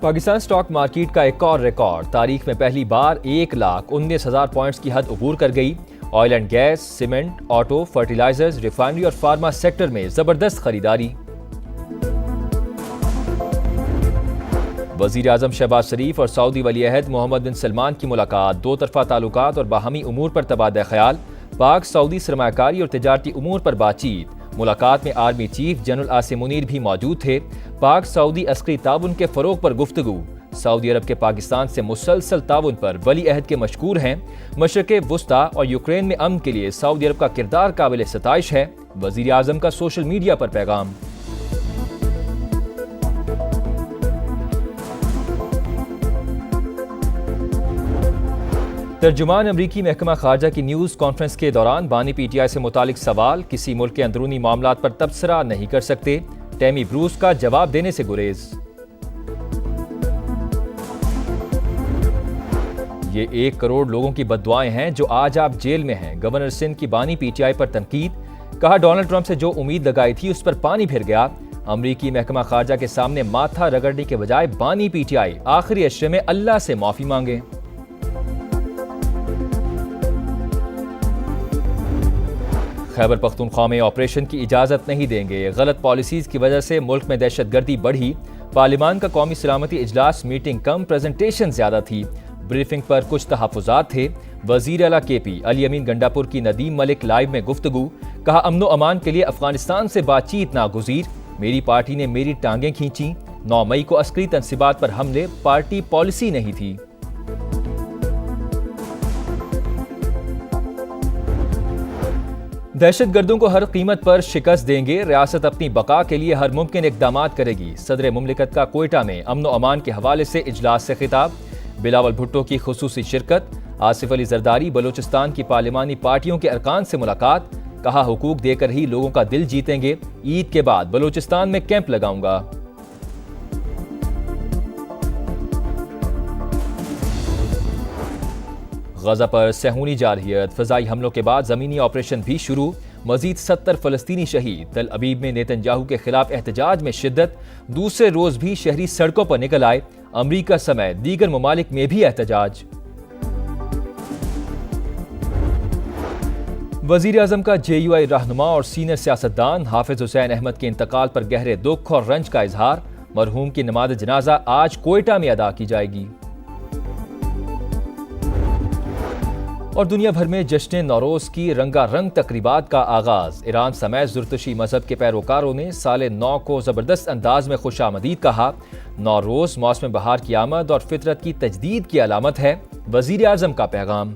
Pakistan stock market का एक और रिकॉर्ड, तारीख में पहली बार 1,19,000 पॉइंट्स की हद अबूर कर गई। Oil and gas, cement, auto, fertilisers, refinery और फार्मा सेक्टर में जबरदस्त खरीदारी। वजीर आजम शहबाज शरीफ और सऊदी वली अहद मोहम्मद बिन सलमान की मुलाकात, दो तरफा ताल्लुकात और बाहमी उमूर पर तबादला ख्याल। पाक सऊदी सरमायाकारी और तिजारती उमूर पर बातचीत। मुलाकात में army chief general Asim Munir भी मौजूद थे। पाक सऊदी अस्करी ताउन के फरोग पर गुफ्तगू। सऊदी अरब के पाकिस्तान से मुसलसल ताउन पर वली अहद के मशकूर हैं। मशरक़े वुस्ता और यूक्रेन में अमन के लिए सऊदी अरब का किरदार काबिल सताइश है। वजीर आजम का सोशल मीडिया पर पैगाम। तर्जुमान अमरीकी महकमा खारजा की न्यूज़ कॉन्फ्रेंस के दौरान बानी PTI से मुतालिक सवाल, किसी मुल्क के अंदरूनी मामलात पर तबसरा नहीं कर सकते। टैमी ब्रूस का जवाब देने से गुरेज। ये 1 करोड़ लोगों की बद्दुआएं हैं जो आज आप जेल में हैं। गवर्नर सिंध की बानी PTI पर तनकीद। कहा, डोनाल्ड ट्रंप से जो उम्मीद लगाई थी उस पर पानी फिर गया। अमरीकी महकमा खारजा के सामने माथा रगड़ने के बजाय बानी PTI आखिरी अशरे में अल्लाह से माफी मांगे। खैबर पख्तूनख्वा में ऑपरेशन की इजाज़त नहीं देंगे। गलत पॉलिसीज़ की वजह से मुल्क में दहशतगर्दी बढ़ी। पार्लिमान का कौमी सलामती इजलास मीटिंग कम प्रेजेंटेशन ज्यादा थी। ब्रीफिंग पर कुछ तहफ़्फ़ुज़ात थे। वज़ीर आला KP अली अमीन गंडापुर की नदीम मलिक लाइव में गुफ्तगू। कहा, अमनो अमान के लिए अफगानिस्तान से बातचीत नागुज़ीर। मेरी पार्टी ने मेरी टांगें खींची। 9 मई को अस्करी तनसीबात पर हमले, पार्टी पॉलिसी नहीं थी। दहशतगर्दों को हर कीमत पर शिकस्त देंगे। रियासत अपनी बका के लिए हर मुमकिन इक़दामात करेगी। सदर मुमलिकत का कोयटा में अमन अमान के हवाले से इजलास से खिताब। बिलावल भुट्टो की खुसूसी शिरकत। आसिफ अली जरदारी बलोचिस्तान की पार्लिमानी पार्टियों के अरकान से मुलाकात। कहा, हुकूक देकर ही लोगों का दिल जीतेंगे। ईद के बाद बलोचिस्तान में कैंप लगाऊंगा। गजा पर सहूनी जारहियत। फ़िज़ाई हमलों के बाद ज़मीनी ऑपरेशन भी शुरू। मजीद 70 फ़लस्तीनी शहीद। तल अबीब में नेतन्याहू के खिलाफ एहतजाज में शिद्दत। दूसरे रोज भी शहरी सड़कों पर निकल आए। अमरीका समेत दीगर ममालिक में भी एहतजाज। वज़ीर आज़म का JUI रहनुमा और सीनियर सियासतदान हाफिज हुसैन अहमद के इंतकाल पर गहरे दुख और रंज का इजहार। मरहूम की नमाज जनाजा आज कोयटा में अदा की जाएगी। और दुनिया भर में जश्न नौरोज़ की रंगारंग तकरीबात का आगाज। ईरान समेत ज़ुरतुशी मजहब के पैरोकारों ने साले 9 को ज़बरदस्त अंदाज में खुशामदीद कहा। नौरोज़ मौसम बहार की आमद और फितरत की तजदीद की अलामत है। वज़ीर आज़म का पैगाम।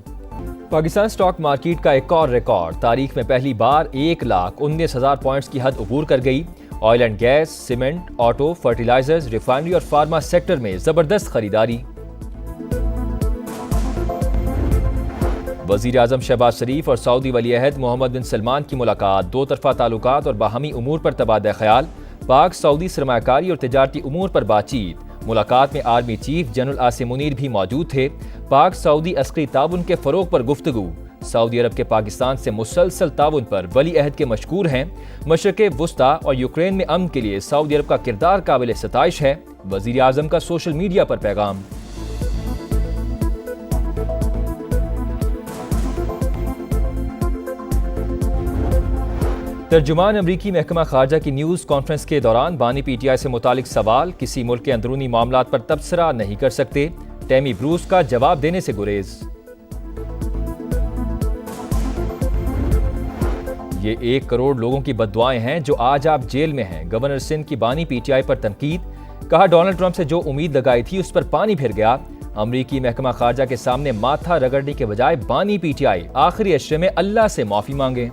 पाकिस्तान स्टॉक मार्केट का एक और रिकॉर्ड, तारीख में पहली बार 1,19,000 पॉइंट्स की हद अबूर कर गई। Oil and gas, cement, auto, fertilisers, refinery और फार्मा सेक्टर में जबरदस्त खरीदारी। वजीर आजम शहबाज शरीफ और सऊदी वली अहद मोहम्मद बिन सलमान की मुलाकात, दो तरफा ताल्लुकात और बाहमी उमूर पर तबादला ख्याल। पाक सऊदी सरमायाकारी और तिजारती उमूर पर बातचीत। मुलाकात में army chief general Asim Munir भी मौजूद थे। पाक सऊदी अस्करी ताउन के फरोग पर गुफ्तगू। सऊदी अरब के पाकिस्तान से मुसलसल ताउन पर वली अहद के मशकूर हैं। मशरक़े वुस्ता और यूक्रेन में अमन के लिए सऊदी अरब का किरदार काबिल सताइश है। वज़ीर आज़म का सोशल मीडिया पर पैगाम। तर्जुमान अमरीकी महकमा खारजा की न्यूज़ कॉन्फ्रेंस के दौरान बानी PTI से मुतालिक सवाल, किसी मुल्क के अंदरूनी मामलात पर तबसरा नहीं कर सकते। टैमी ब्रूस का जवाब देने से गुरेज। ये 1 करोड़ लोगों की बद्दुआएं हैं जो आज आप जेल में हैं। गवर्नर सिंध की बानी PTI पर तनकीद। कहा, डोनाल्ड ट्रंप से जो उम्मीद लगाई थी उस पर पानी फिर गया। अमरीकी महकमा खारजा के सामने माथा रगड़ने के बजाय बानी PTI आखिरी अशरे में अल्लाह से माफी मांगे।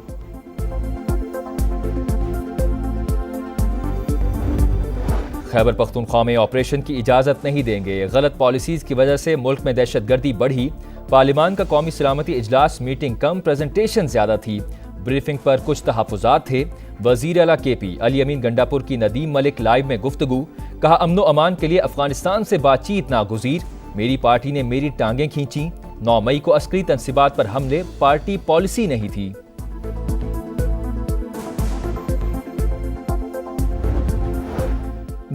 खैबर पख्तूनख्वा में ऑपरेशन की इजाज़त नहीं देंगे। गलत पॉलिसीज़ की वजह से मुल्क में दहशतगर्दी बढ़ी। पार्लिमान का कौमी सलामती इजलास मीटिंग कम प्रेजेंटेशन ज्यादा थी। ब्रीफिंग पर कुछ तहफ़्फ़ुज़ात थे। वज़ीर आला KP अली अमीन गंडापुर की नदीम मलिक लाइव में गुफ्तगू। कहा, अमनो अमान के लिए अफगानिस्तान से बातचीत नागुज़ीर। मेरी पार्टी ने मेरी टांगें खींची। 9 मई को अस्करी तनसीबात पर हमले, पार्टी पॉलिसी नहीं थी।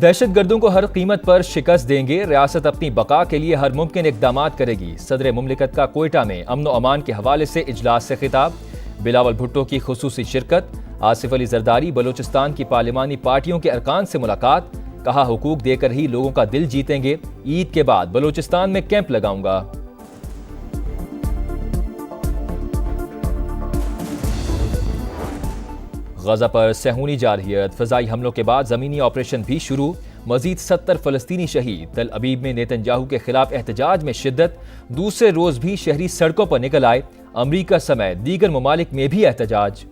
दहशत गर्दों को हर कीमत पर शिकस्त देंगे, रियासत अपनी बका के लिए हर मुमकिन इकदाम करेगी। सदर मुमलिकत का कोयटा में अमन व अमान के हवाले से इजलास से खिताब। बिलावल भुट्टो की खुसूसी शिरकत। आसिफ अली जरदारी बलोचिस्तान की पार्लिमानी पार्टियों के अरकान से मुलाकात। कहा हुकूक देकर ही लोगों का दिल जीतेंगे। ईद के बाद बलोचिस्तान में कैंप लगाऊंगा। गजा पर सहूनी जारहियत। फजाई हमलों के बाद जमीनी ऑपरेशन भी शुरू। मजीद 70 फलस्तीनी शहीद। तल अबीब में नेतन्याहू के खिलाफ एहतजाज में शिद्दत। दूसरे रोज भी शहरी सड़कों पर निकल आए। अमरीका समेत दीगर ममालिक में भी एहतजाज।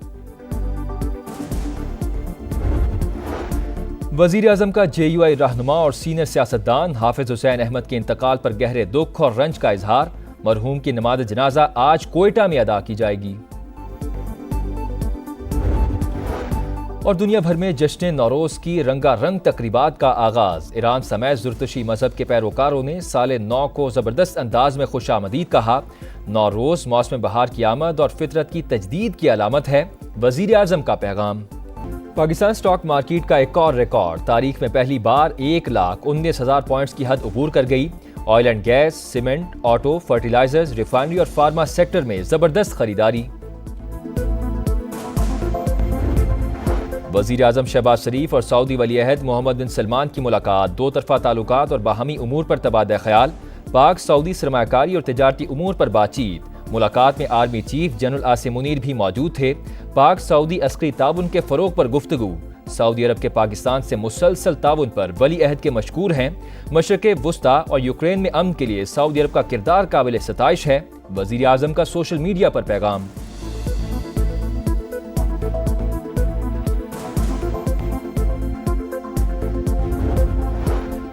वजीर आजम का JUI रहनुमा और सीनियर सियासतदान हाफिज हुसैन अहमद के इंतकाल पर गहरे दुख और रंज का इजहार। मरहूम की नमाज जनाजा आज कोयटा में अदा की जाएगी। और दुनिया भर में जश्न नौरोज की रंगारंग तकरीबात का आगाज। ईरान समेत जुर्तशी मजहब के पैरोकारों ने साल नौ को जबरदस्त अंदाज में खुशामदीद कहा। नौरोज मौसम बहार की आमद और फितरत की तजदीद की अलामत है। वजीर आजम का पैगाम। पाकिस्तान स्टॉक मार्केट का एक और रिकॉर्ड। तारीख में पहली बार 1,19,000 पॉइंट्स की हद अबूर कर गई। Oil and gas, cement, auto, fertilisers, refinery और फार्मा सेक्टर में जबरदस्त खरीदारी। वजीर आजम शहबाज शरीफ और सऊदी वली अहद मोहम्मद बिन सलमान की मुलाकात। दो तरफा ताल्लुकात और बाहमी उमूर पर तबादला ख्याल। पाक सऊदी सरमायाकारी और तिजारती उमूर पर बातचीत। मुलाकात में army chief general Asim Munir भी मौजूद थे। पाक सऊदी अस्करी ताउन के फरोग पर गुफ्तगू। सऊदी अरब के पाकिस्तान से मुसलसल ताउन पर वली अहद के मशकूर हैं। मशरक़े वुस्ता और यूक्रेन में अमन के लिए सऊदी अरब का किरदार काबिल सताइश है। वजीर आजम का सोशल मीडिया पर पैगाम।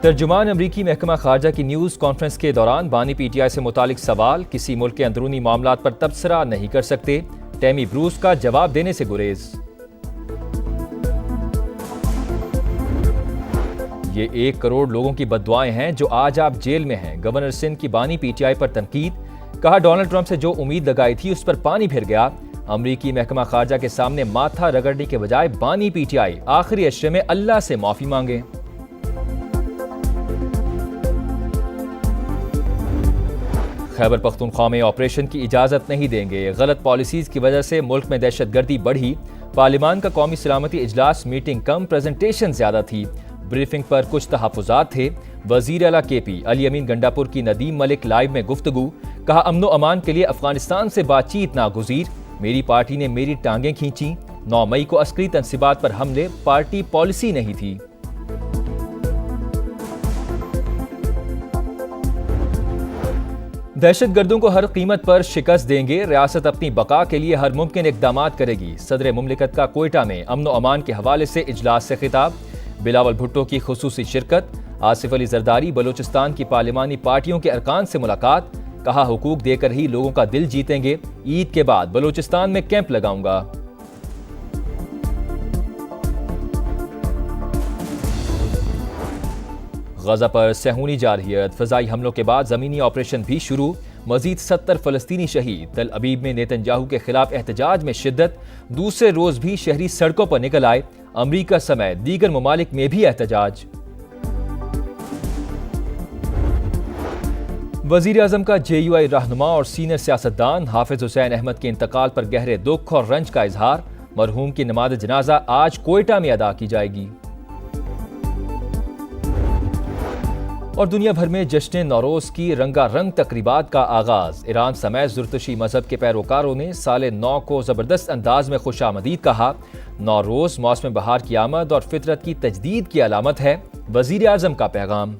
तर्जुमान अमरीकी महकमा खारजा की न्यूज़ कॉन्फ्रेंस के दौरान बानी PTI से मुतालिक सवाल। किसी मुल्क के अंदरूनी मामलात पर तबसरा नहीं कर सकते। टैमी ब्रूस का जवाब देने से गुरेज। ये 1 करोड़ लोगों की बद्दुआएं हैं जो आज आप जेल में हैं। गवर्नर सिंध की बानी PTI पर तनकीद। कहा डोनाल्ड ट्रंप से जो उम्मीद लगाई थी उस पर पानी फिर गया। अमरीकी महकमा खारजा के सामने माथा रगड़ने के बजाय बानी PTI आखिरी अशरे में अल्लाह से माफी मांगे। खैबर पख्तूनख्वा में ऑपरेशन की इजाजत नहीं देंगे। गलत पॉलिसीज की वजह से मुल्क में दहशतगर्दी बढ़ी। पार्लियामान का कौमी सलामती इजलास मीटिंग कम प्रेजेंटेशन ज्यादा थी। ब्रीफिंग पर कुछ तहफ़्फ़ुज़ात थे। वज़ीर आला KP अली अमीन गंडापुर की नदीम मलिक लाइव में गुफ्तगू। कहा अमन अमान के लिए अफगानिस्तान से बातचीत नागुज़ीर। मेरी पार्टी ने मेरी टांगें खींची। 9 मई को अस्करी तंसीबात पर हमले पार्टी पॉलिसी नहीं थी। दहशत गर्दों को हर कीमत पर शिकस्त देंगे, रियासत अपनी बका के लिए हर मुमकिन इकदाम करेगी। सदर मुमलिकत का कोयटा में अमन अमान के हवाले से इजलास से खिताब। बिलावल भुट्टो की खुसूसी शिरकत। आसिफ अली जरदारी बलोचिस्तान की पार्लिमानी पार्टियों के अरकान से मुलाकात। कहा हुकूक देकर ही लोगों का दिल जीतेंगे। ईद के बाद बलोचिस्तान में कैंप लगाऊंगा। गजा पर सहूनी जारहियत। फजाई हमलों के बाद जमीनी ऑपरेशन भी शुरू। मजीद 70 फलस्तीनी शहीद। तल अबीब में नेतन्याहू के खिलाफ एहतजाज में शिद्दत। दूसरे रोज भी शहरी सड़कों पर निकल आए। अमरीका समेत दीगर ममालिक में भी एहतजाज। वजीर आजम का JUI रहनुमा और सीनियर सियासतदान हाफिज हुसैन अहमद के इंतकाल पर गहरे दुख और रंज का इजहार। मरहूम की नमाज जनाजा आज कोयटा में अदा की जाएगी। और दुनिया भर में जश्न नौरोज की रंगारंग तकरीबात का आगाज। ईरान समेत जुर्तशी मजहब के पैरोकारों ने साल नौ को जबरदस्त अंदाज में खुशामदीद कहा। नौरोज मौसम बहार की आमद और फितरत की तजदीद की अलामत है। वजीर आजम का पैगाम।